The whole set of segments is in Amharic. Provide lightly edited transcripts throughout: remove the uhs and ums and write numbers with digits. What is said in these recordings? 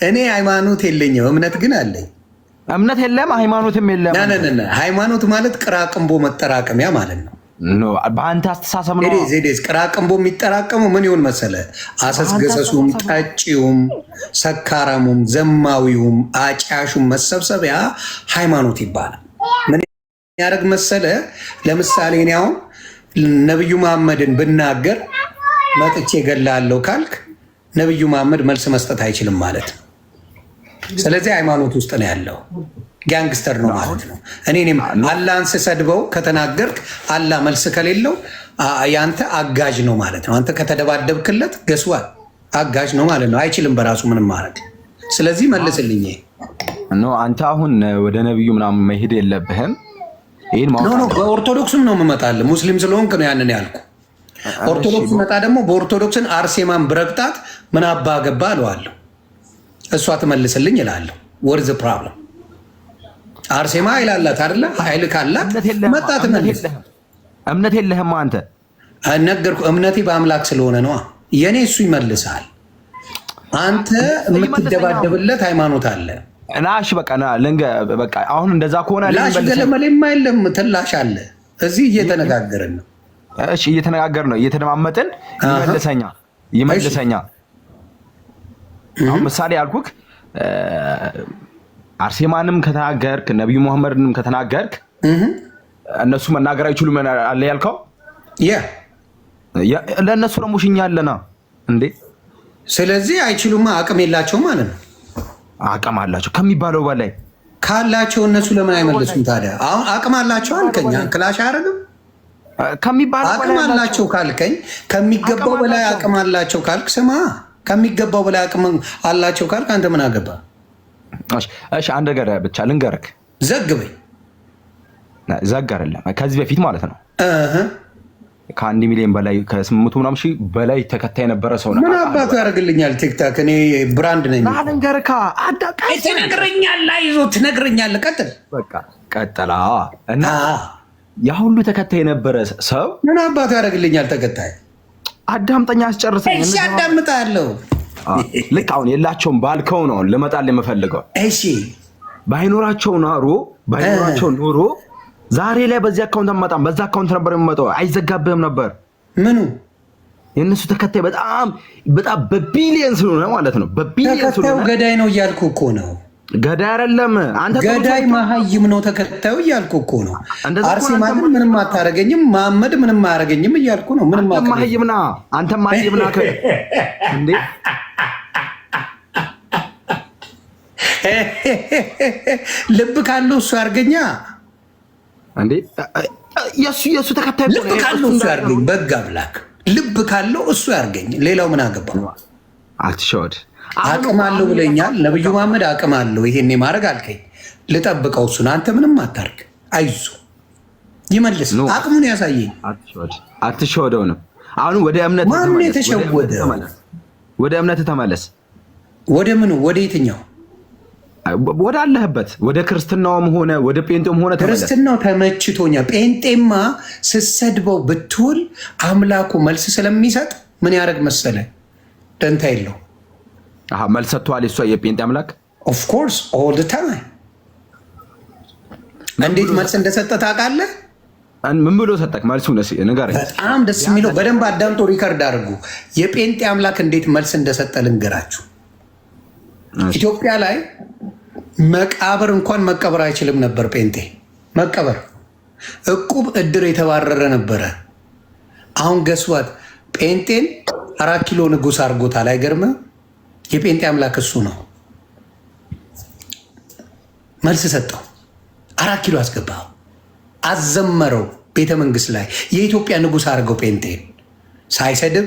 እኔ ሃይማኖት የለኝም፣ እምነት ግን አለኝ። እምነት የለም ሃይማኖትም የለም። ሃይማኖት ማለት ቅራቅንቦ መጠራቀሚያ ማለት ነው። በአንተ አስተሳሰብ ነው። ዜዴስ ቅራቅንቦ የሚጠራቀመው ምን ይሆን መሰለ? አሰስገሰሱም፣ ጠጪውም፣ ሰካራሙም፣ ዘማዊውም፣ አጫሹም መሰብሰቢያ ሃይማኖት ይባላል። ምን ያደርግ መሰለ? ለምሳሌ እኔ አሁን ነብዩ መሐመድን ብናገር መጥቼ ገላለሁ ካልክ ነብዩ መሐመድ መልስ መስጠት አይችልም ማለት ነው። ስለዚህ ሃይማኖት ውስጥ ነው ያለው። ጋንግስተር ነው ማለት ነው። እኔም አላህን ስሰድበው ከተናገርክ አላህ መልስ ከሌለው ያንተ አጋዥ ነው ማለት ነው። አንተ ከተደባደብክለት ገስዋል አጋዥ ነው ማለት ነው። አይችልም በራሱ ምንም ማድረግ። ስለዚህ መልስልኝ። አንተ አሁን ወደ ነብዩ ምናምን መሄድ የለብህም። በኦርቶዶክስም ነው የምመጣልህ። ሙስሊም ስለሆንክ ነው ያንን ያልኩ። ኦርቶዶክስ መጣ ደግሞ በኦርቶዶክስን አርሴማን ብረግጣት ምን አባ ገባ እለዋለሁ። እሷ ትመልስልኝ እላለሁ። ወርዝ ፕሮብለም አርሴማ ይላላት አይደለ? ኃይል ካላት መጣ ትመልስ። እምነት የለህም አንተ። ነገርኩ። እምነቴ በአምላክ ስለሆነ ነው። የኔ እሱ ይመልሳል። አንተ የምትደባደብለት ሃይማኖት አለ። ላሽ በቃ በቃ አሁን እንደዛ ከሆነ ላሽ ገለመሌማ የለም ትላሽ አለ። እዚህ እየተነጋገርን ነው። እሺ እየተነጋገርን ነው፣ እየተደማመጥን ይመልሰኛ። አሁን ምሳሌ ያልኩክ አርሴማንም ከተናገርክ ነብዩ መሐመድንም ከተናገርክ እነሱ መናገር አይችሉም አለ ያልከው ለእነሱ ደግሞ ሽኛ አለና እንዴ። ስለዚህ አይችሉማ፣ አቅም የላቸው ማለት ነው። አቅም አላቸው ከሚባለው በላይ ካላቸው እነሱ ለምን አይመልሱም ታዲያ? አሁን አቅም አላቸው አልከኝ፣ ክላሽ አያደርግም ከሚባለው በላይ አቅም አላቸው ካልከኝ፣ ከሚገባው በላይ አቅም አላቸው ካልክ ስማ፣ ከሚገባው በላይ አቅም አላቸው ካልክ አንተ ምን አገባ? እሺ አንድ ነገር ብቻ ልንገርክ። ዘግበኝ። ዘግ አይደለም ከዚህ በፊት ማለት ነው ከ1 ሚሊዮን በላይ ከ800 ምናምን ሺህ በላይ ተከታይ የነበረ ሰው ነው። ምን አባቱ ያደርግልኛል? ቲክታክ እኔ ብራንድ ነኝ። ልንገርካ ትነግረኛለህ፣ አይዞህ ትነግረኛለህ። ቀጥል በቃ ቀጥላ እና ያ ሁሉ ተከታይ የነበረ ሰው ምን አባቱ ያደርግልኛል? ተከታይ አዳምጠኛ አስጨርሰኝ። እሺ አዳምጣለሁ። ልክ አሁን የላቸውም ባልከው ነው ልመጣል የምፈልገው። እሺ ባይኖራቸው ኖሮ ዛሬ ላይ በዚህ አካውንት አመጣም፣ በዛ አካውንት ነበር የሚመጣው፣ አይዘጋብህም ነበር። ምኑ የእነሱ ተከታይ በጣም በቢሊየን ስለሆነ ማለት ነው። በቢሊየን ስለሆነ ገዳይ ነው እያልኩ እኮ ነው። ገዳይ አይደለም አንተ ገዳይ መሀይም ነው ተከታዩ እያልኩ እኮ ነው። አርሴማ ግን ምንም አታረገኝም፣ መሐመድ ምንም አያረገኝም እያልኩ ነው። ምንም መሀይምና አንተ መሀይምና እንዴ ልብ ካለው እሱ ያርገኛ እንዴ የሱ ተከታይ ልብ ካለው እሱ ያርገኝ። በግ አምላክ ልብ ካለው እሱ ያርገኝ። ሌላው ምን አገባው? አትሸወድ። አቅም አለው ብለኛል ነብዩ መሐመድ። አቅም አለው ይሄኔ ማድረግ አልከኝ። ልጠብቀው እሱን። አንተ ምንም አታርግ። አይዞ ይመልስ። አቅሙን ያሳየኝ። አትሸወደው ነው። አሁን ወደ እምነት ማን የተሸወደ? ወደ እምነት ተመለስ። ወደ ምኑ? ወደ የትኛው? ወደ አለህበት ወደ ክርስትናውም ሆነ ወደ ጴንጤም ሆነ ተመለስ። ክርስትናው ተመችቶኛል። ጴንጤማ ስሰድበው ብትውል አምላኩ መልስ ስለሚሰጥ ምን ያደርግ መሰለ? ደንታ የለው። መልስ ሰጥቷል እሷ የጴንጤ አምላክ። ኦፍ ኮርስ ኦል ዘ ታይም። እንዴት መልስ እንደሰጠ ታውቃለህ? ምን ብሎ ሰጠክ? መልሱ ንገረኝ። በጣም ደስ የሚለው በደንብ አዳምጦ ሪከርድ አድርጉ። የጴንጤ አምላክ እንዴት መልስ እንደሰጠ ልንገራችሁ። ኢትዮጵያ ላይ መቃብር እንኳን መቀበር አይችልም ነበር። ጴንጤ መቀበር እቁብ እድር የተባረረ ነበረ። አሁን ገስዋት ጴንጤን 4 ኪሎ ንጉስ አድርጎታል። አይገርምም? የጴንጤ አምላክ እሱ ነው። መልስ ሰጠው። 4 ኪሎ አስገባው፣ አዘመረው ቤተ መንግስት ላይ። የኢትዮጵያ ንጉስ አድርገው ጴንጤን ሳይሰድብ፣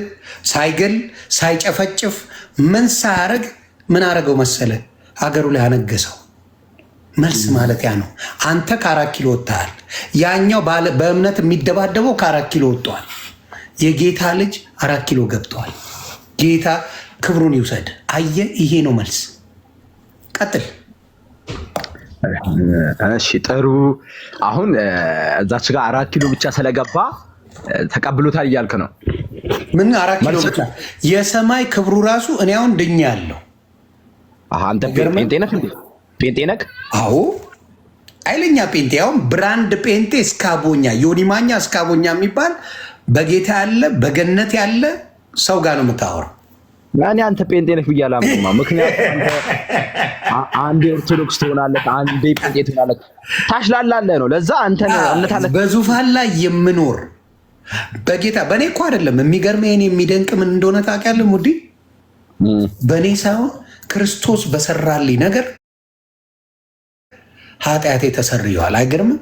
ሳይገል፣ ሳይጨፈጭፍ ምን ሳያረግ ምን አረገው መሰለ? ሀገሩ ላይ አነገሰው። መልስ ማለት ያ ነው። አንተ ከ4 ኪሎ ወጥተሃል። ያኛው በእምነት የሚደባደበው ከ4 ኪሎ ወጥቷል። የጌታ ልጅ 4 ኪሎ ገብተዋል። ጌታ ክብሩን ይውሰድ። አየ፣ ይሄ ነው መልስ። ቀጥል። እሺ ጥሩ። አሁን እዛች ጋር 4 ኪሎ ብቻ ስለገባ ተቀብሎታል እያልክ ነው? ምን 4 ኪሎ ብቻ የሰማይ ክብሩ ራሱ እኔ አሁን ድኛለሁ። አንተ ጴንጤ ነህ እንዴ? ጴንጤ ነህ? አዎ ኃይለኛ ጴንጤ። አሁን ብራንድ ጴንጤ እስካቦኛ ዮኒ ማኛ እስካቦኛ የሚባል በጌታ ያለ በገነት ያለ ሰው ጋር ነው የምታወራው። ያኔ አንተ ጴንጤ ነህ ብዬ አላምንማ። ምክንያቱም አንዴ ኦርቶዶክስ ትሆናለህ፣ አንዴ ጴንጤ ትሆናለህ፣ ታሽላላለህ ነው። ለዛ አንተ እምነታለህ በዙፋን ላይ የምኖር በጌታ በእኔ እኮ አይደለም። የሚገርመኝ የሚደንቅ ምን እንደሆነ ታውቂያለህ ሙዲ? በእኔ ሳይሆን ክርስቶስ በሰራልኝ ነገር ኃጢአቴ ተሰርየዋል። አይገርምም?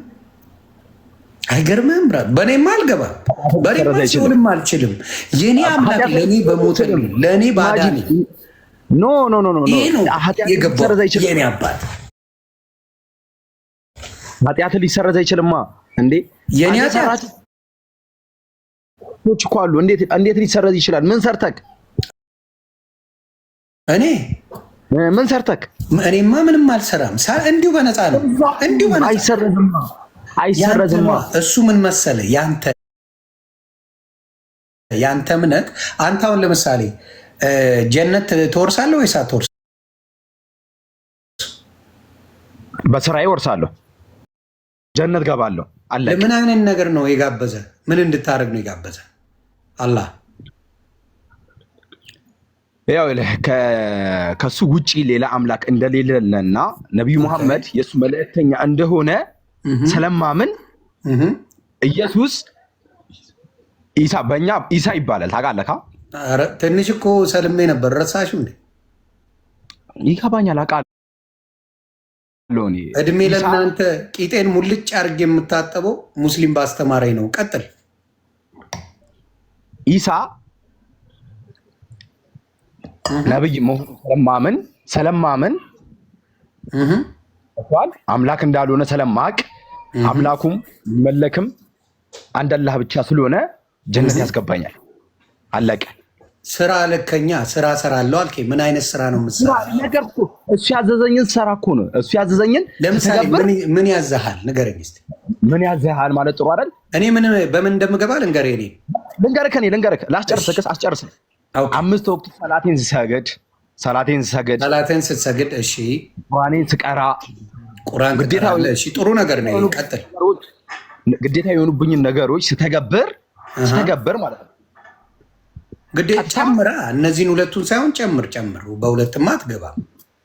አይገርምም? በእኔም አልገባም፣ በእኔም ሲሆንም አልችልም። የኔ አምላክ ለእኔ በሞተልኝ ለእኔ ባዳኒ ኖ ይሄ ነው የገባው። የኔ አባት ኃጢአት ሊሰረዝ አይችልማ እንዴ? የኔ ኃጢአት እኮ አሉ። እንዴት ሊሰረዝ ይችላል? ምን ሰርተክ? እኔ ምን ሰርተክ? እኔማ ምንም አልሰራም። እንዲሁ በነፃ ነው። እንዲሁ በነፃ አይሰረዝማ። እሱ ምን መሰለ ያንተ እምነት። አንተ አሁን ለምሳሌ ጀነት ትወርሳለህ ወይስ አትወርስ? በስራዬ ወርሳለሁ፣ ጀነት ገባለሁ። አለ። ለምን አይነት ነገር ነው የጋበዘ? ምን እንድታደርግ ነው የጋበዘ? አላህ ያው ከሱ ውጪ ሌላ አምላክ እንደሌለና ነብዩ መሐመድ የሱ መልእክተኛ እንደሆነ ስለማምን ኢየሱስ ኢሳ በእኛ ኢሳ ይባላል። ታውቃለህ? ኧረ ትንሽ እኮ ሰልሜ ነበር። ረሳሽው እንዴ? ይገባኛል፣ አውቃለሁ። እድሜ ለእናንተ። ቂጤን ሙልጭ አድርጌ የምታጠበው ሙስሊም ባስተማረኝ ነው። ቀጥል። ኢሳ ነብይ መሆኑን ስለማምን አምላክ እንዳልሆነ ስለማቅ አምላኩም መለክም አንድ አላህ ብቻ ስለሆነ ጀነት ያስገባኛል። አለቀ። ስራ ለከኛ ስራ ሰራለሁ አልከኝ። ምን አይነት ስራ ነው የምትሰራው? ነገርኩ። እሱ ያዘዘኝን ስራ እኮ ነው። እሱ ያዘዘኝን ለምሳሌ ምን ያዘሃል? ንገረኝ እስኪ። ምን ያዘሃል ማለት ጥሩ አይደል? እኔ በምን እንደምገባ ልንገርህ። ልንገርህ ላስጨርስህ። አስጨርስህ። 5 ወቅት ሰላቴን ስሰግድ፣ እሺ፣ ቁርአኔን ስቀራ፣ ቁርአን ግዴታ። እሺ፣ ጥሩ ነገር ነው። ቀጥል። ግዴታ የሆኑብኝን ነገሮች ስተገብር ማለት ነው። ግዴታ ጨምራ። እነዚህን ሁለቱን ሳይሆን ጨምር። በሁለትማ አትገባም።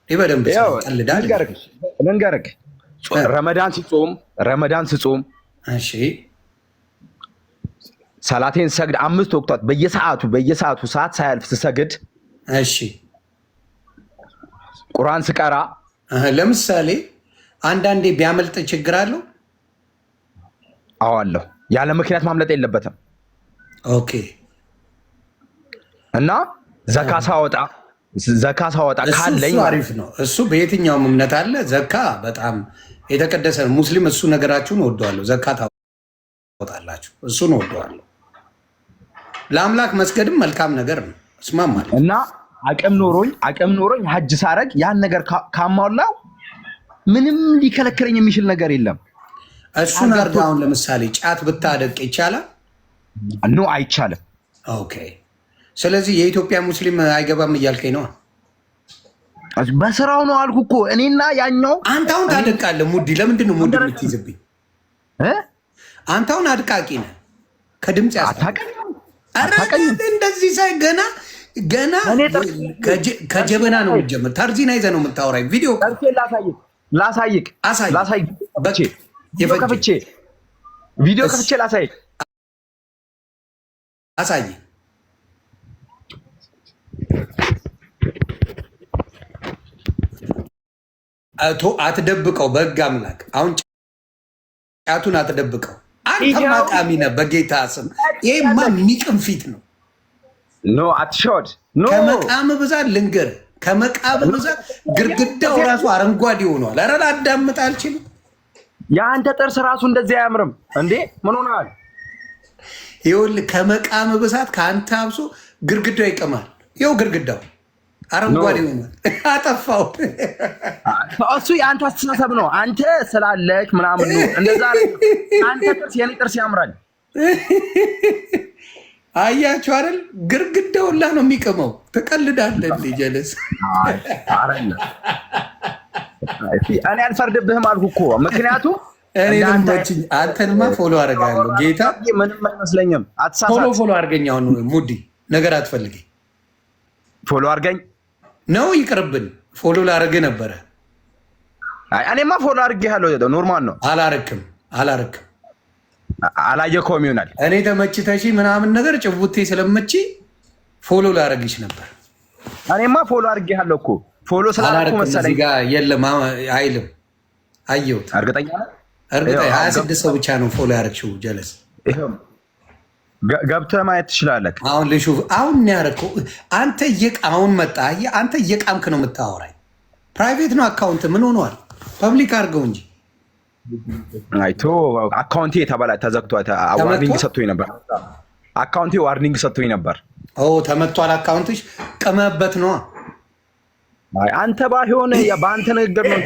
በደንብ ቀልዳል። ልንገርህ፣ ረመዳን ስጾም፣ እሺ፣ ሰላቴን ሰግድ 5 ወቅታት በየሰዓቱ ሰዓት ሳያልፍ ስሰግድ፣ እሺ፣ ቁርአን ስቀራ። ለምሳሌ አንዳንዴ ቢያመልጥ ችግር አለው? አዋለሁ። ያለ ምክንያት ማምለጥ የለበትም። ኦኬ። እና ዘካ ሳወጣ ካለኝ አሪፍ ነው። እሱ በየትኛውም እምነት አለ። ዘካ በጣም የተቀደሰ ነው። ሙስሊም እሱ ነገራችሁን ወደዋለሁ። ዘካ ታወጣላችሁ፣ እሱን ወደዋለሁ። ለአምላክ መስገድም መልካም ነገር ነው። እስማማለሁ። እና አቅም ኖሮኝ ሀጅ ሳረግ ያን ነገር ካሟላው ምንም ሊከለክለኝ የሚችል ነገር የለም። እሱን አድርገህ አሁን ለምሳሌ ጫት ብታደቅ ይቻላል? ኖ አይቻልም። ኦኬ። ስለዚህ የኢትዮጵያ ሙስሊም አይገባም እያልከኝ ነው? በስራው ነው አልኩ እኮ እኔና ያኛው። አንተ አሁን ታደቃለህ ሙዲ። ለምንድን ነው ሙዲ የምትይዝብኝ? አንተ አሁን አድቃቂ ነህ። ከድምፅ እንደዚህ ሳይ ገና ከጀበና ነው የምትጀምር። ታርዚና ይዘህ ነው የምታወራኝ። ቪዲዮ ላሳይቅ። ቪዲዮ ከፍቼ ላሳይቅ። አሳይ። አትደብቀው፣ በህግ አምላክ። አሁን ጫቱን አትደብቀው። አንተ ማቃሚ ነህ በጌታ ስም። ይሄማ የሚቅም ፊት ነው። ኖ አትሾድ። ከመቃም ብዛት ልንገርህ፣ ከመቃም ብዛት ግርግዳው ራሱ አረንጓዴ ሆኗል። ኧረ ላዳምጥ አልችልም። የአንተ ጥርስ ራሱ እንደዚህ አያምርም እንዴ? ምን ሆነሃል? ይኸውልህ ከመቃም ብዛት ከአንተ አብሶ ግርግዳው ይቀማል። ይኸው ግርግዳው አረንጓዴ ሆኗል። አጠፋው። እሱ የአንተ አስተሳሰብ ነው። አንተ ስላለች ምናምን ነው እንደዛ። አንተ ጥርስ የኔ ጥርስ ያምራል። አያችሁ አይደል? ግርግዳውላ ነው የሚቅመው። ትቀልዳለህ እንዴ ጀለስ? እኔ አልፈርድብህም አልኩ እኮ ምክንያቱም አንተንማ ፎሎ አደርጋለሁ። ጌታ ምንም አይመስለኝም። ፎሎ አድርገኝ። አሁን ሙዲ ነገር አትፈልገኝ። ፎሎ አድርገኝ ነው ይቅርብን። ፎሎ ላደርግህ ነበረ። እኔማ ፎሎ አድርጌሃለሁ። ኖርማል ነው። አላረክም አላየከውም ይሆናል። እኔ ተመችተሽ ምናምን ነገር ጭቡቴ ስለመች ፎሎ ላደርግሽ ነበር። እኔማ ፎሎ አድርጌሃለሁ እኮ ፎሎ ስላደረኩ መሰለኝ። እዚህ ጋር የለም አይልም። አየሁት። እርግጠኛ ነህ? 26 ሰው ብቻ ነው ፎሎ ያደረግሽው ጀለስ። ገብተህ ማየት ትችላለህ። አሁን ልሹ አሁን ያደረግከው አንተ አሁን መጣ። አንተ እየቃምክ ነው የምታወራኝ። ፕራይቬት ነው አካውንት። ምን ሆኗል? ፐብሊክ አድርገው እንጂ አይቶ አካውንቴ ተዘግቷል። ዋርኒንግ ሰጥቶኝ ነበር። አካውንቴ ዋርኒንግ ሰጥቶኝ ነበር። ተመቷል። አካውንትሽ ቅመበት ነው። አንተ ባይሆን በአንተ ንግግር ነው።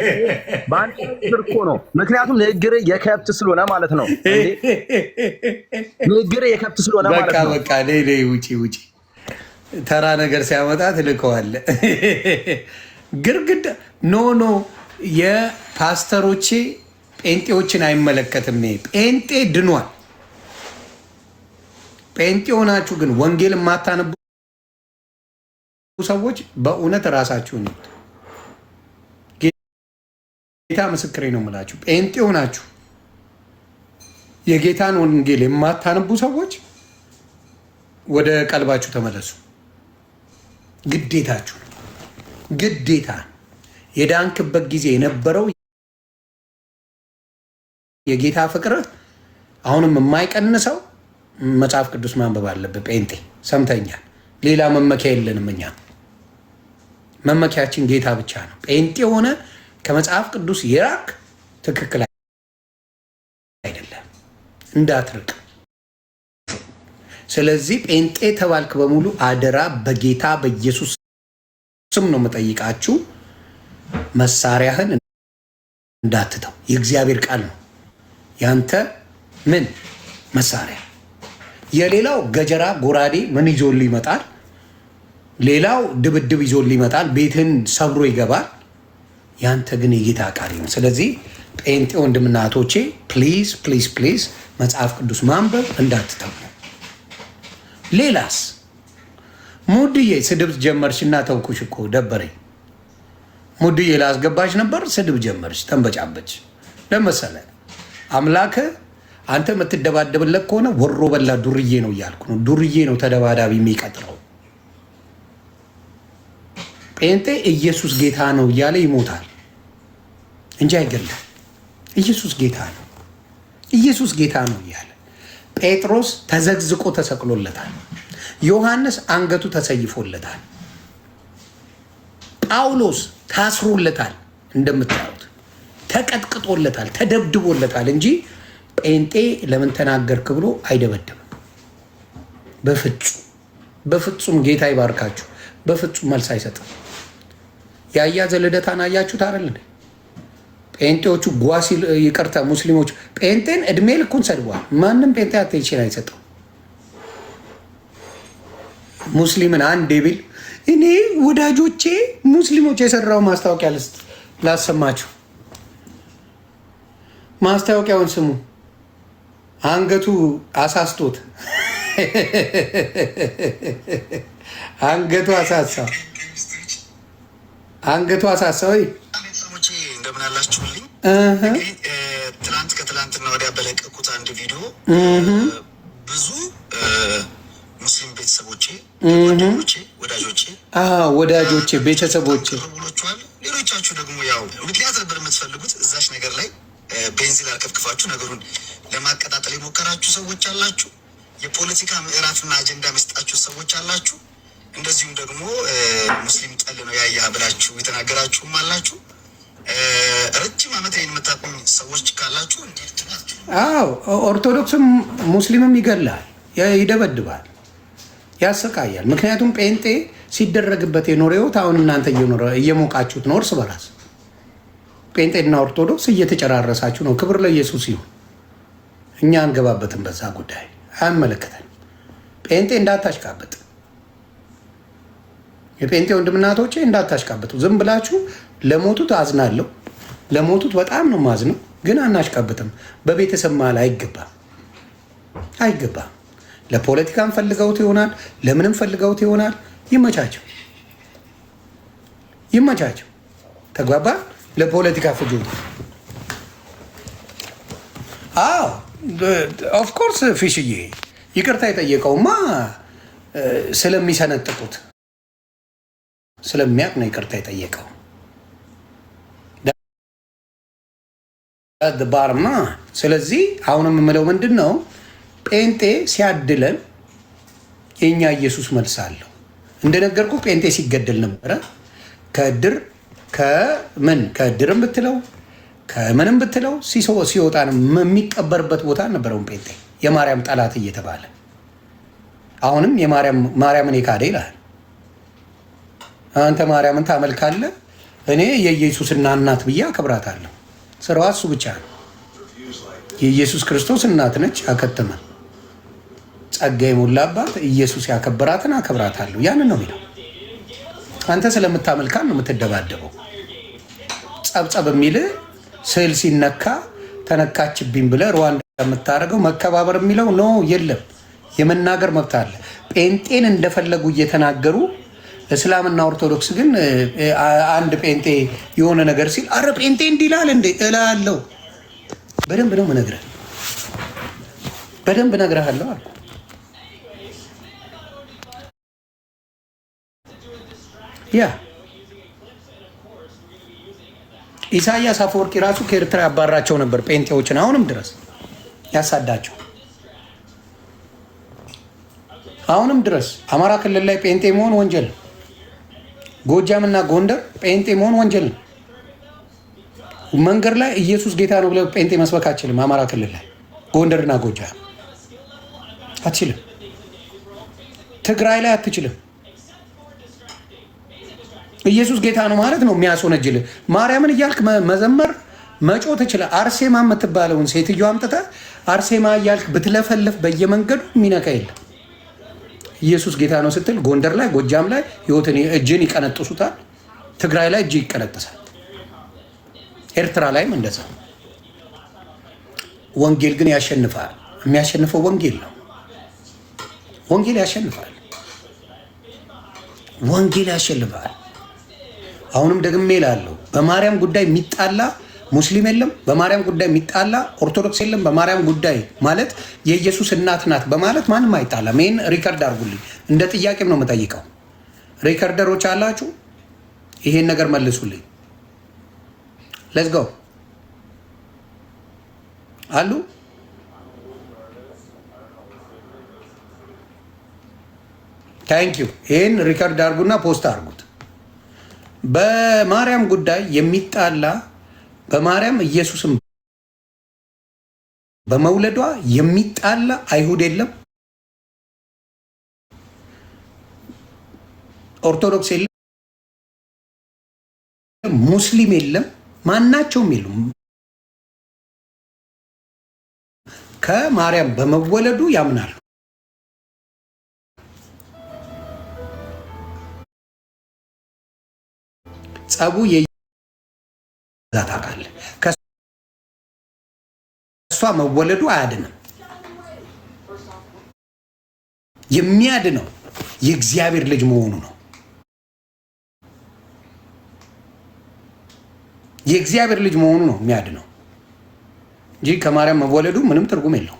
በአንተ ንግግር እኮ ነው። ምክንያቱም ንግግር የከብት ስለሆነ ማለት ነው። ንግግር የከብት ስለሆነ ማለት ነው። በቃ ውጪ። ተራ ነገር ሲያመጣ ትልከዋለህ። ግርግዳ ኖ የፓስተሮቼ ጴንጤዎችን አይመለከትም። ጴንጤ ድኗል። ጴንጤ ሆናችሁ ግን ወንጌል የማታነቡ ሰዎች በእውነት ራሳችሁን ጌታ ምስክሬ ነው የምላችሁ። ጴንጤ ሆናችሁ የጌታን ወንጌል የማታነቡ ሰዎች ወደ ቀልባችሁ ተመለሱ። ግዴታችሁ ነው። ግዴታ የዳንክበት ጊዜ የነበረው የጌታ ፍቅር አሁንም የማይቀንሰው መጽሐፍ ቅዱስ ማንበብ አለበት። ጴንጤ ሰምተኛል። ሌላ መመኪያ የለንም። እኛ መመኪያችን ጌታ ብቻ ነው። ጴንጤ ሆነ ከመጽሐፍ ቅዱስ ይራቅ፣ ትክክል አይደለም፣ እንዳትርቅ። ስለዚህ ጴንጤ ተባልክ በሙሉ አደራ በጌታ በኢየሱስ ስም ነው የምጠይቃችሁ፣ መሳሪያህን እንዳትተው። የእግዚአብሔር ቃል ነው ያንተ ምን መሳሪያ። የሌላው ገጀራ ጎራዴ ምን ይዞል ይመጣል። ሌላው ድብድብ ይዞል ይመጣል። ቤትን ሰብሮ ይገባል። ያንተ ግን የጌታ ቃል ነው። ስለዚህ ጴንጤ ወንድምና እህቶቼ ፕሊዝ መጽሐፍ ቅዱስ ማንበብ እንዳትተው። ሌላስ ሙድዬ ስድብ ጀመርሽና ተውኩሽ እኮ ደበረኝ። ሙድዬ ላስገባሽ ነበር፣ ስድብ ጀመርሽ፣ ተንበጫበች። ለመሰለ አምላክ አንተ የምትደባደብለት ከሆነ ወሮ በላ ዱርዬ ነው እያልኩ ነው። ዱርዬ ነው ተደባዳቢ የሚቀጥረው። ጴንጤ ኢየሱስ ጌታ ነው እያለ ይሞታል እንጂ አይገለም። ኢየሱስ ጌታ ነው፣ ኢየሱስ ጌታ ነው እያለ ጴጥሮስ ተዘግዝቆ ተሰቅሎለታል። ዮሐንስ አንገቱ ተሰይፎለታል። ጳውሎስ ታስሮለታል። እንደምታዩት ተቀጥቅጦለታል፣ ተደብድቦለታል እንጂ ጴንጤ ለምን ተናገርክ ብሎ አይደበድብም። በፍጹም ጌታ ይባርካችሁ። በፍጹም መልስ አይሰጥም። ያያ ዘልደታን አያችሁት አይደል? ጴንጤዎቹ ጓሲ ይቅርታ፣ ሙስሊሞቹ ጴንጤን እድሜ ልኩን ሰድቧል። ማንም ጴንጤ አቴንሽን አይሰጠው። ሙስሊምን አንድ ቢል እኔ ወዳጆቼ ሙስሊሞች የሰራው ማስታወቂያ ላሰማችሁ። ማስታወቂያውን ስሙ። አንገቱ አሳስቶት አንገቱ አሳሳ። ወይ ቤተሰቦቼ እንደምን አላችሁልኝ? ትናንት ከትላንትና ወዲያ በለቀቁት አንድ ቪዲዮ ብዙ ሙስሊም ቤተሰቦቼ፣ ወዳጆቼ፣ ቤተሰቦቼ ብሎችኋል። ሌሎቻችሁ ደግሞ ያው ምክንያት ነበር የምትፈልጉት እዛች ነገር ላይ ቤንዚን አርከፍክፋችሁ ነገሩን ለማቀጣጠል የሞከራችሁ ሰዎች አላችሁ። የፖለቲካ ምዕራፍና አጀንዳ መስጣችሁ ሰዎች አላችሁ። እንደዚሁም ደግሞ ሙስሊም ጠል ነው ያያ ብላችሁ የተናገራችሁም አላችሁ። ረጅም ዓመት ይህን የምታቆኝ ሰዎች ካላችሁ እንዴት ናችሁ? ኦርቶዶክስም ሙስሊምም ይገላል፣ ይደበድባል፣ ያሰቃያል። ምክንያቱም ጴንጤ ሲደረግበት የኖረ ህይወት አሁን እናንተ እየሞቃችሁት ነው። እርስ በራስ ጴንጤና ኦርቶዶክስ እየተጨራረሳችሁ ነው። ክብር ለኢየሱስ ይሁን። እኛ አንገባበትም በዛ ጉዳይ። አይመለከተንም። ጴንጤ እንዳታሽቃብጥ፣ የጴንጤ ወንድምናቶቼ እንዳታሽቃብጡ። ዝም ብላችሁ ለሞቱት አዝናለሁ፣ ለሞቱት በጣም ነው ማዝነው፣ ግን አናሽቃብጥም። በቤተሰብ መሀል አይገባም፣ አይገባም። ለፖለቲካም ፈልገውት ይሆናል፣ ለምንም ፈልገውት ይሆናል። ይመቻቸው፣ ይመቻቸው። ተግባባ። ለፖለቲካ ፍጆታ አዎ ኦፍኮርስ ፊሽዬ ይቅርታ የጠየቀውማ ስለሚሰነጥቁት ስለሚያውቅ ነው ይቅርታ የጠየቀው። ባርማ ስለዚህ አሁንም የምለው ምንድን ነው፣ ጴንጤ ሲያድለን የእኛ ኢየሱስ መልስ አለው። እንደነገርኩ ጴንጤ ሲገደል ነበረ። ከእድር ከእድርም ብትለው ከምንም ብትለው ሲወጣ ነው የሚቀበርበት ቦታ ነበረውን ጴንጤ የማርያም ጠላት እየተባለ አሁንም ማርያምን የካደ ይላል። አንተ ማርያምን ታመልካለህ፣ እኔ የኢየሱስና እናት ብዬ አከብራታለሁ። ስራዋ እሱ ብቻ ነው። የኢየሱስ ክርስቶስ እናት ነች። አከተመ። ጸጋ የሞላባት ኢየሱስ ያከበራትን አከብራታለሁ። ያንን ነው የሚለው። አንተ ስለምታመልካን ነው የምትደባደበው። ጸብጸብ የሚል ስዕል ሲነካ ተነካችብኝ ብለህ ሩዋንዳ የምታደርገው መከባበር የሚለው ኖ የለም። የመናገር መብት አለ። ጴንጤን እንደፈለጉ እየተናገሩ እስላምና ኦርቶዶክስ ግን አንድ ጴንጤ የሆነ ነገር ሲል አረ ጴንጤ እንዲላል እንዴ እላለሁ። በደንብ ነው የምነግርህ፣ በደንብ እነግርሃለሁ አልኩ። ያ ኢሳያስ አፈወርቂ ራሱ ከኤርትራ ያባራቸው ነበር ጴንጤዎችን፣ አሁንም ድረስ ያሳዳቸው። አሁንም ድረስ አማራ ክልል ላይ ጴንጤ መሆን ወንጀል ነው። ጎጃምና ጎንደር ጴንጤ መሆን ወንጀል ነው። መንገድ ላይ ኢየሱስ ጌታ ነው ብለህ ጴንጤ መስበክ አትችልም። አማራ ክልል ላይ ጎንደርና ጎጃም አትችልም። ትግራይ ላይ አትችልም። ኢየሱስ ጌታ ነው ማለት ነው የሚያስወነጅልህ። ማርያምን እያልክ መዘመር መጮ ትችላለህ። አርሴማ የምትባለውን ሴትዮ አምጥተህ አርሴማ እያልክ ብትለፈልፍ በየመንገዱ የሚነካ የለም። ኢየሱስ ጌታ ነው ስትል ጎንደር ላይ ጎጃም ላይ ህይወትን እጅን ይቀነጥሱታል። ትግራይ ላይ እጅ ይቀነጥሳል። ኤርትራ ላይም እንደዛ። ወንጌል ግን ያሸንፋል። የሚያሸንፈው ወንጌል ነው። ወንጌል ያሸንፋል። ወንጌል ያሸንፋል። አሁንም ደግሜ እላለሁ፣ በማርያም ጉዳይ የሚጣላ ሙስሊም የለም። በማርያም ጉዳይ የሚጣላ ኦርቶዶክስ የለም። በማርያም ጉዳይ ማለት የኢየሱስ እናት ናት በማለት ማንም አይጣላም። ይህን ሪከርድ አድርጉልኝ። እንደ ጥያቄም ነው የምጠይቀው። ሪከርደሮች አላችሁ፣ ይሄን ነገር መልሱልኝ። ሌትስ ጎ አሉ። ታንክ ዩ። ይህን ሪከርድ አድርጉና ፖስት አድርጉት። በማርያም ጉዳይ የሚጣላ በማርያም ኢየሱስም በመውለዷ የሚጣላ አይሁድ የለም፣ ኦርቶዶክስ የለም፣ ሙስሊም የለም፣ ማናቸውም የሉም። ከማርያም በመወለዱ ያምናሉ። ጸቡ ታውቃለህ። ከእሷ መወለዱ አያድንም። የሚያድነው የእግዚአብሔር ልጅ መሆኑ ነው። የእግዚአብሔር ልጅ መሆኑ ነው የሚያድነው እንጂ ከማርያም መወለዱ ምንም ትርጉም የለው።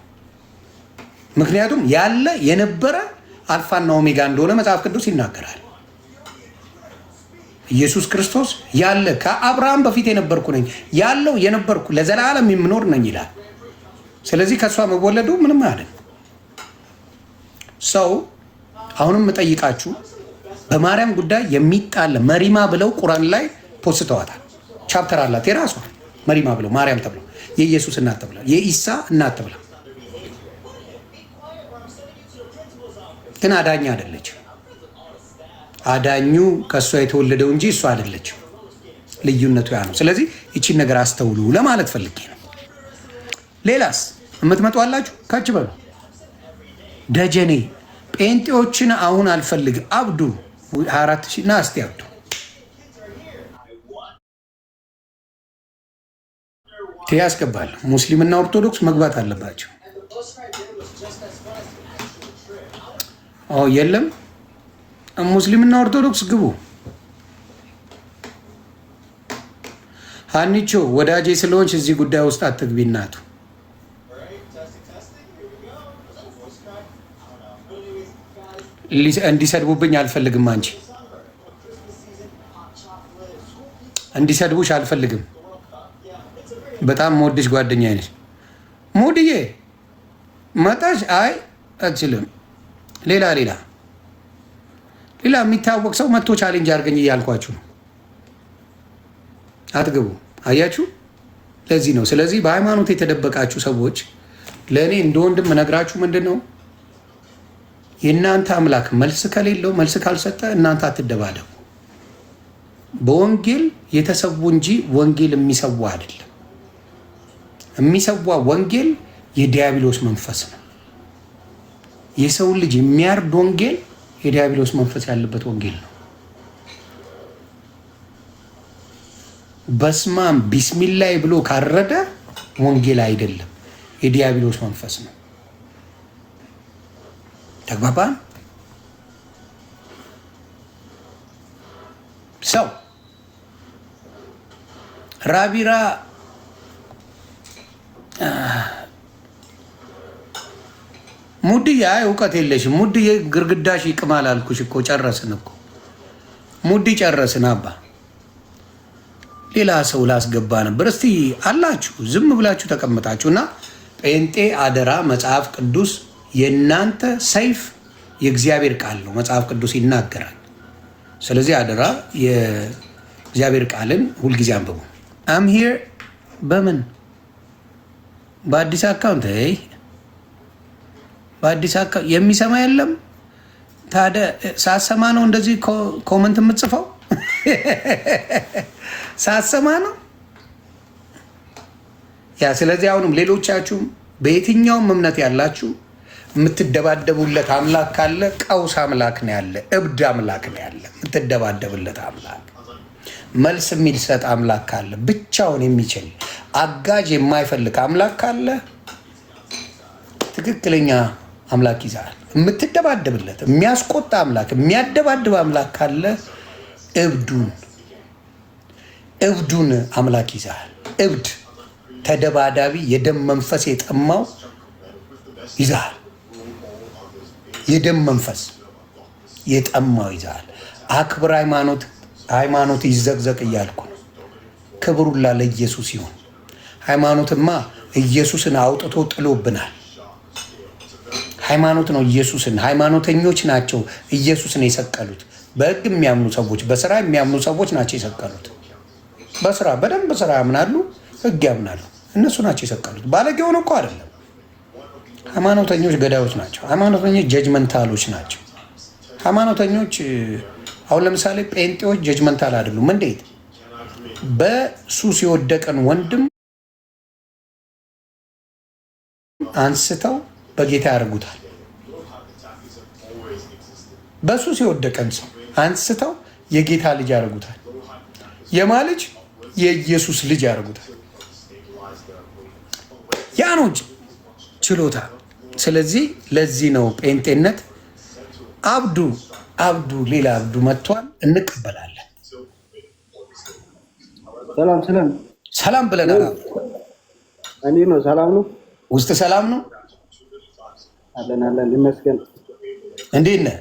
ምክንያቱም ያለ የነበረ አልፋና ኦሜጋ እንደሆነ መጽሐፍ ቅዱስ ይናገራል። ኢየሱስ ክርስቶስ ያለ ከአብርሃም በፊት የነበርኩ ነኝ፣ ያለው የነበርኩ ለዘላለም የምኖር ነኝ ይላል። ስለዚህ ከእሷ መወለዱ ምንም አይደለም። ሰው አሁንም የምጠይቃችሁ በማርያም ጉዳይ የሚጣለ መሪማ ብለው ቁርአን ላይ ፖስተዋታል። ቻፕተር አላት የራሷ መሪማ ብለው ማርያም ተብለው የኢየሱስ እናት ተብላ የኢሳ እናት ተብላ፣ ግን አዳኝ አይደለች። አዳኙ ከእሷ የተወለደው እንጂ እሷ አይደለችም። ልዩነቱ ያ ነው። ስለዚህ ይቺን ነገር አስተውሉ ለማለት ፈልጌ ነው። ሌላስ የምትመጡ አላችሁ? ከች በሉ። ደጀኔ ጴንጤዎችን አሁን አልፈልግም። አብዱ 24 ሺህ ና እስቲ አብዱ ያስገባል። ሙስሊምና ኦርቶዶክስ መግባት አለባቸው። የለም ሙስሊምና ኦርቶዶክስ ግቡ። ሀኒቾ ወዳጄ ስለሆንሽ እዚህ ጉዳይ ውስጥ አትግቢ እናቱ። እንዲሰድቡብኝ አልፈልግም። አንቺ እንዲሰድቡሽ አልፈልግም። በጣም መወድሽ ጓደኛዬ ነሽ። ሙድዬ መጣሽ? አይ አትችልም። ሌላ የሚታወቅ ሰው መጥቶ ቻሌንጅ አድርገኝ እያልኳችሁ ነው። አትገቡ። አያችሁ፣ ለዚህ ነው። ስለዚህ በሃይማኖት የተደበቃችሁ ሰዎች ለእኔ እንደ ወንድም እነግራችሁ ምንድን ነው፣ የእናንተ አምላክ መልስ ከሌለው መልስ ካልሰጠ እናንተ አትደባደቡ። በወንጌል የተሰዉ እንጂ ወንጌል የሚሰዋ አይደለም። የሚሰዋ ወንጌል የዲያብሎስ መንፈስ ነው። የሰውን ልጅ የሚያርድ ወንጌል የዲያብሎስ መንፈስ ያለበት ወንጌል ነው። በስማም ቢስሚላይ ብሎ ካረደ ወንጌል አይደለም፣ የዲያብሎስ መንፈስ ነው። ተግባባን? ሰው ራቢራ ሙድዬ አይ እውቀት የለሽም ሙድዬ፣ ግርግዳሽ ይቅማል አልኩሽ እኮ። ጨረስን እኮ ሙዲ፣ ጨረስን አባ። ሌላ ሰው ላስገባ ነበር። እስቲ አላችሁ ዝም ብላችሁ ተቀምጣችሁ እና ጴንጤ አደራ፣ መጽሐፍ ቅዱስ የእናንተ ሰይፍ የእግዚአብሔር ቃል ነው። መጽሐፍ ቅዱስ ይናገራል። ስለዚህ አደራ የእግዚአብሔር ቃልን ሁልጊዜ አንብቡ። አም ሂር በምን በአዲስ አካውንት በአዲስ አካውንት የሚሰማ የለም። ታዲያ ሳሰማ ነው እንደዚህ ኮመንት የምትጽፈው? ሳሰማ ነው ያ። ስለዚህ አሁንም ሌሎቻችሁም በየትኛውም እምነት ያላችሁ የምትደባደቡለት አምላክ ካለ ቀውስ አምላክ ነው ያለ፣ እብድ አምላክ ነው ያለ። የምትደባደብለት አምላክ መልስ የሚሰጥ አምላክ ካለ፣ ብቻውን የሚችል አጋዥ የማይፈልግ አምላክ ካለ ትክክለኛ አምላክ ይዛል። የምትደባደብለት የሚያስቆጣ አምላክ፣ የሚያደባድብ አምላክ ካለ እብዱን አምላክ ይዛል። እብድ ተደባዳቢ፣ የደም መንፈስ የጠማው ይዛል። የደም መንፈስ የጠማው ይዛል። አክብር ሃይማኖት ይዘግዘቅ እያልኩ ነው። ክብሩላ ለኢየሱስ ይሁን። ሃይማኖትማ ኢየሱስን አውጥቶ ጥሎብናል። ሃይማኖት ነው ኢየሱስን፣ ሃይማኖተኞች ናቸው ኢየሱስን የሰቀሉት። በሕግ የሚያምኑ ሰዎች፣ በስራ የሚያምኑ ሰዎች ናቸው የሰቀሉት። በስራ በደንብ ስራ ያምናሉ፣ ሕግ ያምናሉ። እነሱ ናቸው የሰቀሉት። ባለጌ ሆነ እኮ አይደለም። ሃይማኖተኞች ገዳዮች ናቸው። ሃይማኖተኞች ጀጅመንታሎች ናቸው። ሃይማኖተኞች አሁን ለምሳሌ ጴንጤዎች ጀጅመንታል አይደሉም። እንዴት? በሱስ የወደቀን ወንድም አንስተው በጌታ ያደርጉታል። በሱስ የወደቀን ሰው አንስተው የጌታ ልጅ ያደርጉታል። የማ ልጅ? የኢየሱስ ልጅ ያደርጉታል። ያ ነው ችሎታ። ስለዚህ ለዚህ ነው ጴንጤነት አብዱ ሌላ አብዱ መጥቷል፣ እንቀበላለን። ሰላም ብለናል። እንዴት ነው? ሰላም ነው? ውስጥ ሰላም ነው? አለን ይመስገን። እንዴት ነህ?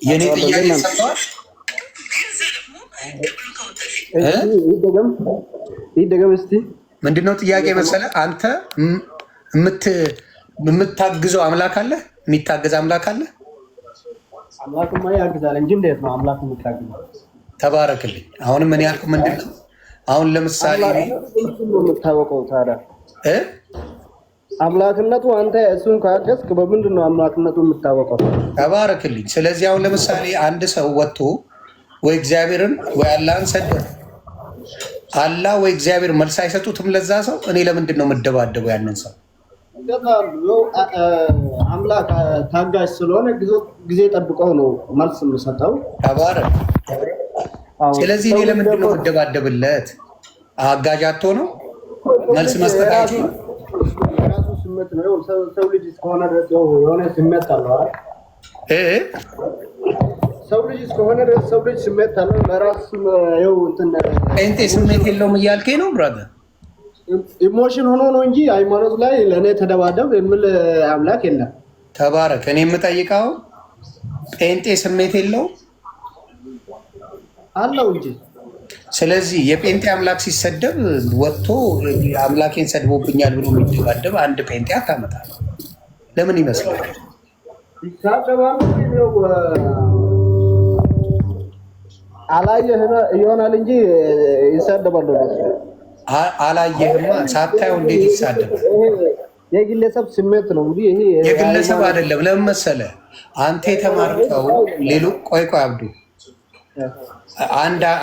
የኔ ጥያቄ ሰጥተዋል። ይደገም እስቲ። ምንድነው ጥያቄ መሰለህ? አንተ የምታግዘው አምላክ አለ? የሚታገዝ አምላክ አለ? አምላክማ ያግዛል እንጂ እንዴት ነው አምላክ የምታግዘው? ተባረክልኝ። አሁንም ምን ያልኩ ምንድን ነው? አሁን ለምሳሌ የምታወቀው ታዲያ አምላክነቱ አንተ እሱን ካገዝክ በምንድን ነው አምላክነቱ የምታወቀው? ተባረክልኝ። ስለዚህ አሁን ለምሳሌ አንድ ሰው ወጥቶ ወይ እግዚአብሔርን ወይ አላህን ሰደደ፣ አላህ ወይ እግዚአብሔር መልስ አይሰጡትም ለዛ ሰው። እኔ ለምንድን ነው የምደባደበው ያንን ሰው? አምላክ ታጋሽ ስለሆነ ጊዜ ጠብቀው ነው መልስ የምሰጠው። ተባረክ። ስለዚህ እኔ ለምንድን ነው የምደባደብለት? አጋዥ አጥቶ ነው መልስ መስጠት አይችልም። የራሱ ስሜት ነው። ሰው ልጅ እስከሆነ ድረስ የሆነ ስሜት አለው አይደል? ሰው ልጅ እስከሆነ ድረስ ሰው ልጅ ስሜት አለው። ለራሱ ይኸው እንትን ጴንጤ ስሜት የለውም እያልከኝ ነው ብራዘር? ኢሞሽን ሆኖ ነው እንጂ ሃይማኖት ላይ ለእኔ ተደባደብ የሚል አምላክ የለም። ተባረክ። እኔ የምጠይቀው ጴንጤ ስሜት የለውም አለው እንጂ። ስለዚህ የጴንጤ አምላክ ሲሰደብ ወጥቶ አምላኬን ሰድቦብኛል ብሎ የሚደባደብ አንድ ጴንጤ አታመጣል። ለምን ይመስላል? ይሳደባሉ ነው አላየህ ይሆናል እንጂ ይሳደባሉ። አላየህማ፣ ሳታየው እንዴት ይሳደባል? የግለሰብ ስሜት ነው እንጂ ይሄ የግለሰብ አይደለም። ለምን መሰለህ? አንተ የተማርከው ቆይ አብዱ፣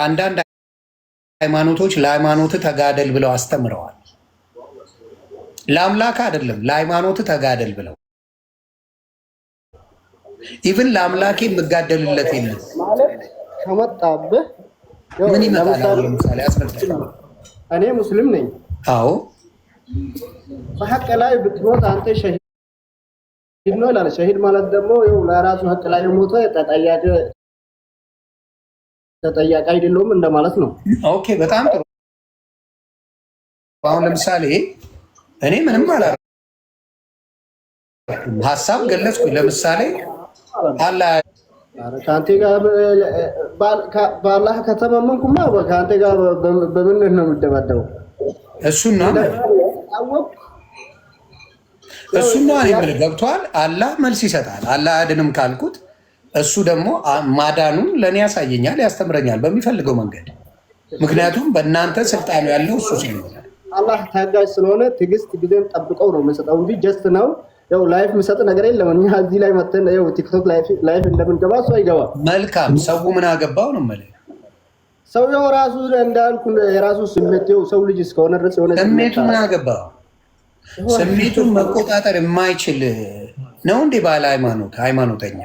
አንዳንድ ሃይማኖቶች ለሃይማኖት ተጋደል ብለው አስተምረዋል። ለአምላክ አይደለም ለሃይማኖት ተጋደል ብለው። ኢቭን ለአምላኬ የምጋደልለት የለም ማለት ከመጣብህ ምን ይመጣል? ለምሳሌ አስረዳኝ። እኔ ሙስሊም ነኝ። አዎ በሐቅ ላይ ብትሞት አንተ ሸሂድ ነው ይላል። ሸሂድ ማለት ደግሞ ይኸው ለራሱ ሐቅ ላይ ሞተ ተጠያቂ አይደለም እንደማለት ነው። ኦኬ፣ በጣም ጥሩ። አሁን ለምሳሌ እኔ ምንም አላደረኩም፣ ሀሳብ ገለጽኩ። ለምሳሌ ከአንተ ጋር በአላህ ከተማመንኩማ ከአንተ ጋር በምን ነው የምደባደበው? እሱና እኔ የምልህ ገብቶሃል? አላህ መልስ ይሰጣል። አላህ አድንም ካልኩት እሱ ደግሞ ማዳኑን ለእኔ ያሳየኛል፣ ያስተምረኛል በሚፈልገው መንገድ። ምክንያቱም በእናንተ ስልጣኑ ያለው እሱ ስለሆነ አላህ ታጋጅ ስለሆነ ትዕግስት ጊዜን ጠብቀው ነው የሚሰጠው እንጂ ጀስት ነው ያው ላይፍ የሚሰጥ ነገር የለም። እኛ እዚህ ላይ መተን ያው ቲክቶክ ላይፍ እንደምንገባ ሰው አይገባ። መልካም ሰው ምን አገባው ነው የምልህ። ሰው ያው ራሱ እንዳልኩ የራሱ ስሜት ያው ሰው ልጅ እስከሆነ ድረስ የሆነ ስሜቱ ምን አገባው? ስሜቱን መቆጣጠር የማይችል ነው እንዴ ባለ ሃይማኖተኛ?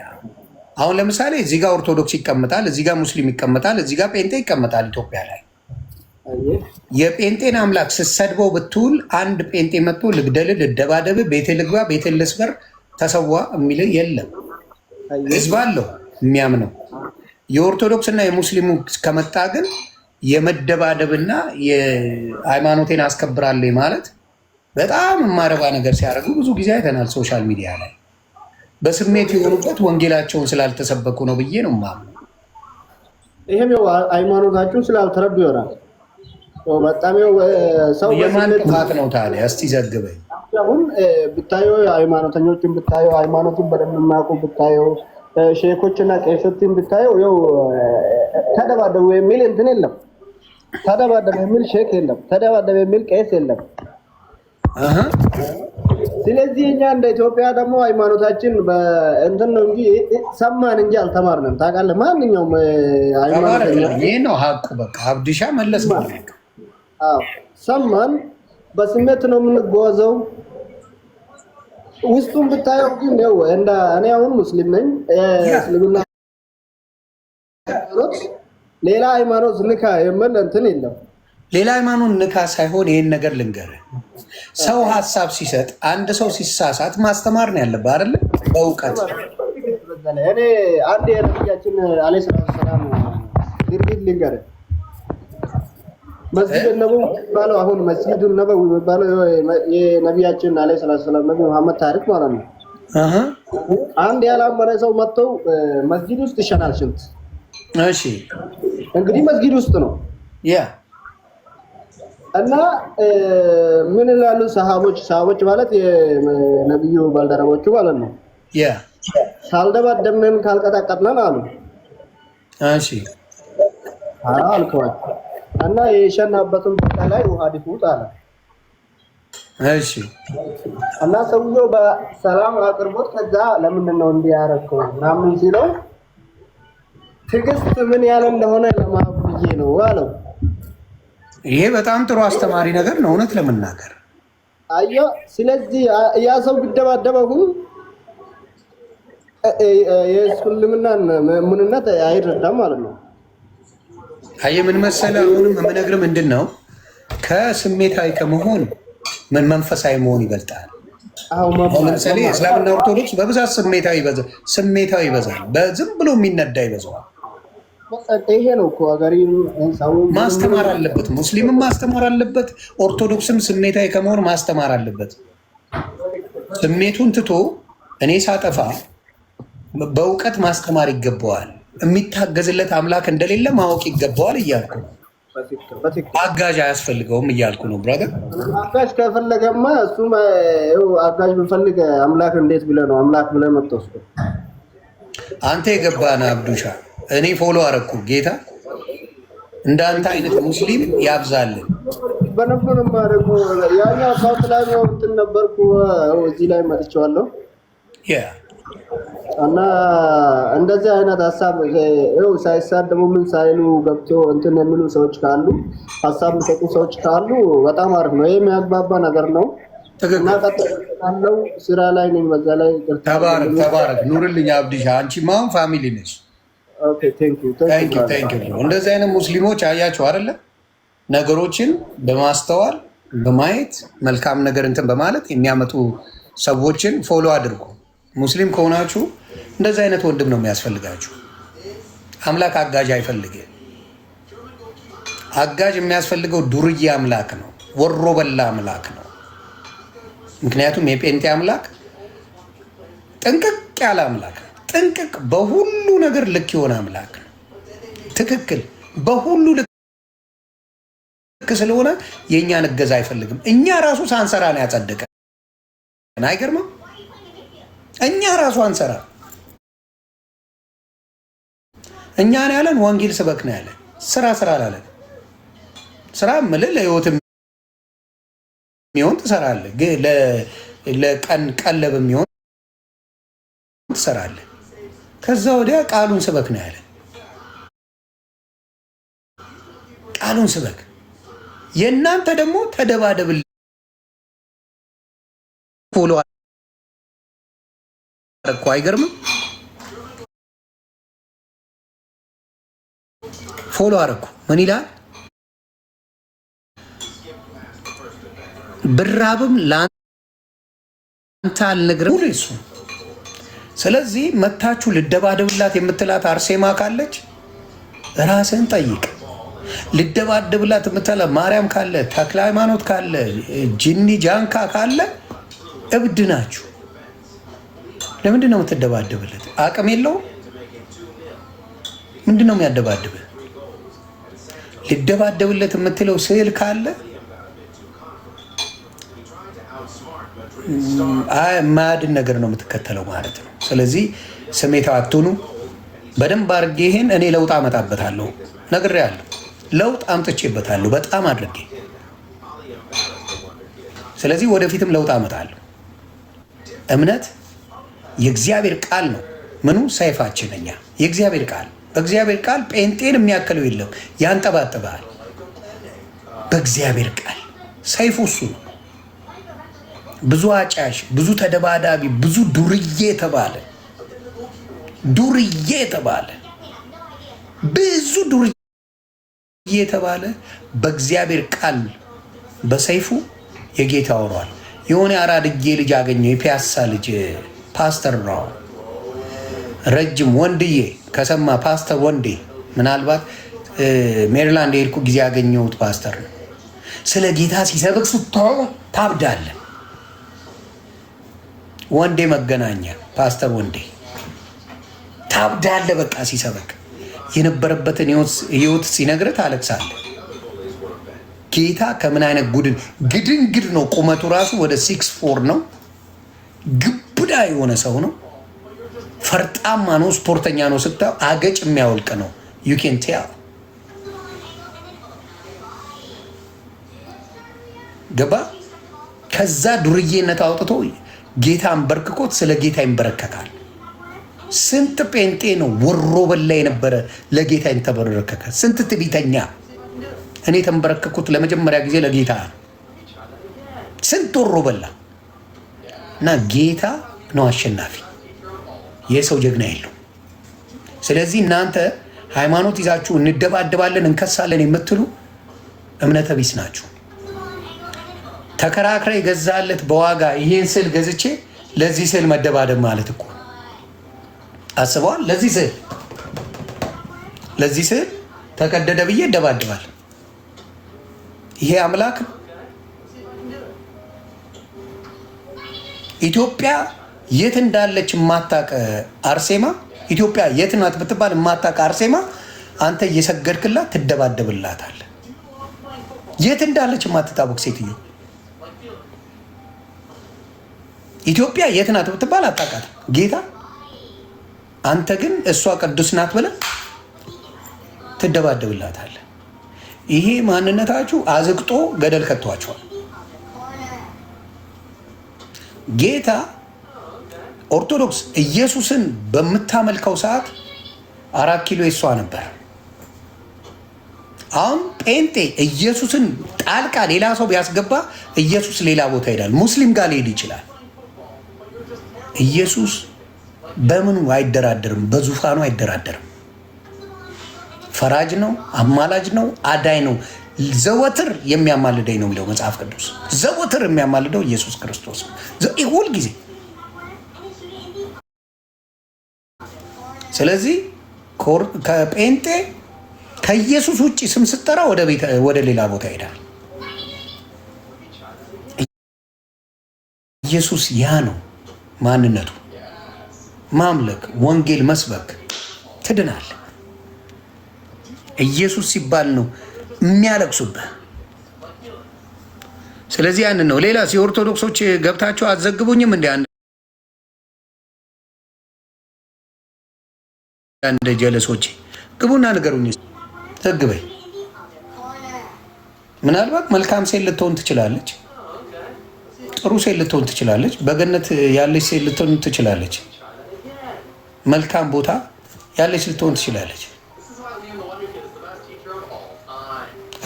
አሁን ለምሳሌ እዚህ ጋር ኦርቶዶክስ ይቀመጣል፣ እዚህ ጋር ሙስሊም ይቀመጣል፣ እዚህ ጋር ጴንጤ ይቀመጣል። ኢትዮጵያ ላይ የጴንጤን አምላክ ስትሰድበው ብትውል አንድ ጴንጤ መጥቶ ልግደል፣ ልደባደብ፣ ቤት ልግባ፣ ቤት ልስበር፣ ተሰዋ የሚል የለም። ህዝብ አለው የሚያምነው። የኦርቶዶክስ እና የሙስሊሙ ከመጣ ግን የመደባደብና የሃይማኖቴን አስከብራለሁ ማለት በጣም የማረባ ነገር ሲያደርጉ ብዙ ጊዜ አይተናል ሶሻል ሚዲያ ላይ። በስሜት የሆኑበት ወንጌላቸውን ስላልተሰበኩ ነው ብዬ ነው የማምነው። ይሄም ሃይማኖታችሁን ስላልተረዱ ይሆናል። በጣም ሰው የማን ጥፋት ነው ታዲያ? እስቲ ዘግበኝ። አሁን ብታየው ሃይማኖተኞችን ብታየው ሃይማኖቱን በደንብ የማያውቁ ብታየው ሼኮችና ቄሶችን ብታየው ያው ተደባደቡ የሚል እንትን የለም። ተደባደቡ የሚል ሼክ የለም። ተደባደቡ የሚል ቄስ የለም። ስለዚህ እኛ እንደ ኢትዮጵያ ደግሞ ሃይማኖታችን በእንትን ነው እንጂ ሰማን እንጂ አልተማርንም። ታውቃለህ? ማንኛውም ሃይማኖተኛ ይሄ ነው ሀቁ። በቃ አብዲሻ መለስ ነው። አዎ ሰማን፣ በስሜት ነው የምንጓዘው። ውስጡን ብታየው ግን ያው እንደ እኔ አሁን ሙስሊም ነኝ። እስልምና ሌላ ሃይማኖት ንካ የምን እንትን የለም። ሌላ ሃይማኖት ንካ ሳይሆን ይሄን ነገር ልንገርህ፣ ሰው ሀሳብ ሲሰጥ አንድ ሰው ሲሳሳት ማስተማር ነው ያለብህ አይደል? በእውቀት እኔ አንድ የነቢያችን አለይሂ ሰላም ድርጊት ልንገርህ። መስጂድ ነበው ባለው አሁን መስጂድ ነበው ባለው የነቢያችን አለይሂ ሰላም ነብዩ መሐመድ ታሪክ ማለት ነው። አንድ ያላመነ ሰው መጥተው መስጂድ ውስጥ ይሸናል ሽንት። እሺ እንግዲህ መስጂድ ውስጥ ነው ያ እና ምን ይላሉ ሰሃቦች ማለት የነብዩ ባልደረቦቹ ማለት ነው። ያ ካልደባደብን ካልቀጣቀጥነን አሉ። እሺ አልከዋል እና የሸናበትን ቦታ ላይ ውሃ ዲፉት አለ። እሺ እና ሰውየው በሰላም አቅርቦት ከዛ ለምንድን ነው እንዲህ ያደረገው ምናምን ሲለው ትዕግስት ምን ያለ እንደሆነ ለማብዬ ነው አለው። ይሄ በጣም ጥሩ አስተማሪ ነገር ነው እውነት ለመናገር። አየሁ። ስለዚህ ያ ሰው ቢደባደበው የእስልምናን ምንነት አይረዳም ማለት ነው። አየህ ምን መሰለህ፣ አሁንም የምነግርህ ምንድን ነው ከስሜታዊ ከመሆን ምን መንፈሳዊ መሆን ይበልጣል። ለምሳሌ እስላምና ኦርቶዶክስ በብዛት ስሜታዊ ይበዛል፣ በዝም ብሎ የሚነዳ ይበዛዋል። ይሄ ነው እኮ ማስተማር አለበት፣ ሙስሊምም ማስተማር አለበት፣ ኦርቶዶክስም ስሜታዊ ከመሆን ማስተማር አለበት። ስሜቱን ትቶ እኔ ሳጠፋ በእውቀት ማስተማር ይገባዋል። የሚታገዝለት አምላክ እንደሌለ ማወቅ ይገባዋል እያልኩ ነው። አጋዥ አያስፈልገውም እያልኩ ነው። ብራዘር አጋዥ ከፈለገማ እሱም አጋዥ ብፈልግ አምላክ እንዴት ብለህ ነው አምላክ ብለህ መጥተውስ? አንተ የገባህን አብዱሻ እኔ ፎሎ አረኩ። ጌታ እንዳንተ አይነት ሙስሊም ያብዛልን። በነበር ማረቁ ያኛው አካውንት ላይ ነው እንትን ነበርኩ እዚህ ላይ መጥቻለሁ። እና እንደዚህ አይነት ሀሳብ ሳይሳደቡ ምን ሳይሉ ገብቶ እንትን የሚሉ ሰዎች ካሉ ሀሳብ የሚሰጡ ሰዎች ካሉ በጣም አሪፍ ነው። ይሄ የሚያግባባ ነገር ነው። እና ቀጥለው ስራ ላይ ነኝ። በዛ ላይ ተባረክ ኑርልኝ አብዲሻ። አንቺ ማን ፋሚሊ ነሽ? ኦኬ ቴንክ ዩ። እንደዚህ አይነት ሙስሊሞች አያቸው አይደለ? ነገሮችን በማስተዋል በማየት መልካም ነገር እንትን በማለት የሚያመጡ ሰዎችን ፎሎ አድርጉ። ሙስሊም ከሆናችሁ እንደዚህ አይነት ወንድም ነው የሚያስፈልጋችሁ። አምላክ አጋዥ አይፈልግም። አጋዥ የሚያስፈልገው ዱርዬ አምላክ ነው፣ ወሮ በላ አምላክ ነው። ምክንያቱም የጴንጤ አምላክ ጥንቅቅ ያለ አምላክ ነው። ጥንቅቅ በሁሉ ነገር ልክ የሆነ አምላክ ነው። ትክክል በሁሉ ልክ ስለሆነ የእኛን እገዛ አይፈልግም። እኛ ራሱ ሳንሰራ ነው ያጸደቀን። አይገርምም? እኛ ራሱ አንሰራ። እኛ ነው ያለን ወንጌል ስበክ ነው ያለን። ስራ አላለን። ስራ ምልህ ለህይወት የሚሆን ትሰራለህ፣ ለቀን ቀለብ የሚሆን ትሰራለህ። ከዛ ወዲያ ቃሉን ስበክ ነው ያለን። ቃሉን ስበክ። የእናንተ ደግሞ ተደባደብል ፎሎ እኮ አይገርምም? ፎሎ አረኩ። ምን ይላል? ብራብም ለአንተ አልነግርም እሱ። ስለዚህ መታችሁ ልደባደብላት የምትላት አርሴማ ካለች ራስህን ጠይቅ። ልደባደብላት የምትላት ማርያም ካለ፣ ተክለ ሃይማኖት ካለ፣ ጅኒ ጃንካ ካለ እብድ ናችሁ። ለምንድን ነው የምትደባደብለት? አቅም የለውም። ምንድን ነው የሚያደባድብህ? ልደባደብለት የምትለው ስዕል ካለ የማያድን ነገር ነው የምትከተለው ማለት ነው። ስለዚህ ስሜታዊ አትሁኑ። በደንብ አድርጌ ይሄን እኔ ለውጥ አመጣበታለሁ ነግሬያለሁ። ለውጥ አምጥቼበታለሁ በጣም አድርጌ። ስለዚህ ወደፊትም ለውጥ አመጣለሁ። እምነት የእግዚአብሔር ቃል ነው። ምኑ ሰይፋችን እኛ የእግዚአብሔር ቃል። በእግዚአብሔር ቃል ጴንጤን የሚያክለው የለም። ያንጠባጥባል። በእግዚአብሔር ቃል ሰይፉ እሱ ነው። ብዙ አጫሽ፣ ብዙ ተደባዳቢ፣ ብዙ ዱርዬ ተባለ፣ ብዙ ዱርዬ ተባለ። በእግዚአብሔር ቃል በሰይፉ የጌታ ወሯል። የሆነ አራድጌ ልጅ አገኘው፣ የፒያሳ ልጅ ፓስተር ነው። ረጅም ወንድዬ ከሰማ ፓስተር ወንዴ፣ ምናልባት ሜሪላንድ የሄድኩ ጊዜ ያገኘሁት ፓስተር ነው። ስለ ጌታ ሲሰብክ ስታው ታብዳለ። ወንዴ መገናኛ ፓስተር ወንዴ ታብዳለ። በቃ ሲሰብክ የነበረበትን ህይወት ሲነግርህ ታለቅሳለህ። ጌታ ከምን አይነት ግድንግድ ነው። ቁመቱ ራሱ ወደ 6'4" ነው። ግብዳ የሆነ ሰው ነው። ፈርጣማ ነው። ስፖርተኛ ነው። ስታየው አገጭ የሚያወልቅ ነው። ዩ ኬን ቴል። ገባ? ከዛ ዱርዬነት አውጥቶ ጌታ አንበርክኮት ስለ ጌታ ይንበረከካል። ስንት ጴንጤ ነው ወሮ በላ የነበረ ለጌታ የተበረከከ? ስንት ትዕቢተኛ። እኔ ተንበረከኩት ለመጀመሪያ ጊዜ ለጌታ ነው። ስንት ወሮ በላ እና ጌታ ነው አሸናፊ። የሰው ጀግና የለው። ስለዚህ እናንተ ሃይማኖት ይዛችሁ እንደባደባለን እንከሳለን የምትሉ እምነተ ቢስ ናችሁ። ተከራክረ የገዛለት በዋጋ ይሄን ስዕል ገዝቼ ለዚህ ስዕል መደባደብ ማለት እኮ አስበዋል። ለዚህ ስዕል ተቀደደ ብዬ እደባድባል። ይሄ አምላክ ኢትዮጵያ የት እንዳለች የማታውቅ አርሴማ፣ ኢትዮጵያ የት ናት ብትባል የማታውቅ አርሴማ አንተ እየሰገድክላት ትደባደብላታለህ። የት እንዳለች የማትታወቅ ሴትዮ ኢትዮጵያ የት ናት ብትባል አታውቃትም። ጌታ አንተ ግን እሷ ቅዱስ ናት ብለህ ትደባደብላታለህ። ይሄ ማንነታችሁ አዝቅጦ ገደል ከቷችኋል። ጌታ ኦርቶዶክስ ኢየሱስን በምታመልከው ሰዓት 4 ኪሎ የሷ ነበር። አሁን ጴንጤ ኢየሱስን ጣልቃ ሌላ ሰው ቢያስገባ ኢየሱስ ሌላ ቦታ ይሄዳል። ሙስሊም ጋር ሊሄድ ይችላል። ኢየሱስ በምኑ አይደራደርም፣ በዙፋኑ አይደራደርም። ፈራጅ ነው፣ አማላጅ ነው፣ አዳኝ ነው። ዘወትር የሚያማልደኝ ነው የሚለው መጽሐፍ ቅዱስ። ዘወትር የሚያማልደው ኢየሱስ ክርስቶስ ሁል ጊዜ። ስለዚህ ከጴንጤ ከኢየሱስ ውጭ ስም ስጠራ ወደ ሌላ ቦታ ይሄዳል። ኢየሱስ ያ ነው ማንነቱ። ማምለክ፣ ወንጌል መስበክ ትድናል። ኢየሱስ ሲባል ነው የሚያለቅሱብህ። ስለዚህ ያንን ነው። ሌላ የኦርቶዶክሶች ገብታቸው አትዘግቡኝም እንደ አንድ ጀለሶች ግቡና ንገሩኝ። ዘግበኝ። ምናልባት መልካም ሴት ልትሆን ትችላለች፣ ጥሩ ሴት ልትሆን ትችላለች፣ በገነት ያለች ሴት ልትሆን ትችላለች፣ መልካም ቦታ ያለች ልትሆን ትችላለች።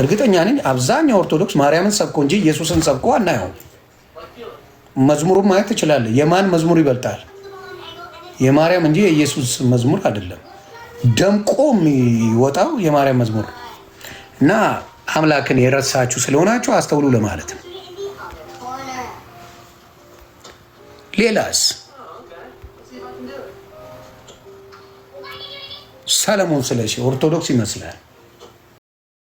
እርግጠኛ ነኝ አብዛኛው ኦርቶዶክስ ማርያምን ሰብኮ እንጂ ኢየሱስን ሰብኮ አናየውም። መዝሙሩን ማየት ትችላለህ። የማን መዝሙር ይበልጣል? የማርያም እንጂ የኢየሱስ መዝሙር አይደለም። ደምቆ የሚወጣው የማርያም መዝሙር እና አምላክን የረሳችሁ ስለሆናችሁ አስተውሉ ለማለት ነው። ሌላስ ሰለሞን ስለሺ ኦርቶዶክስ ይመስላል።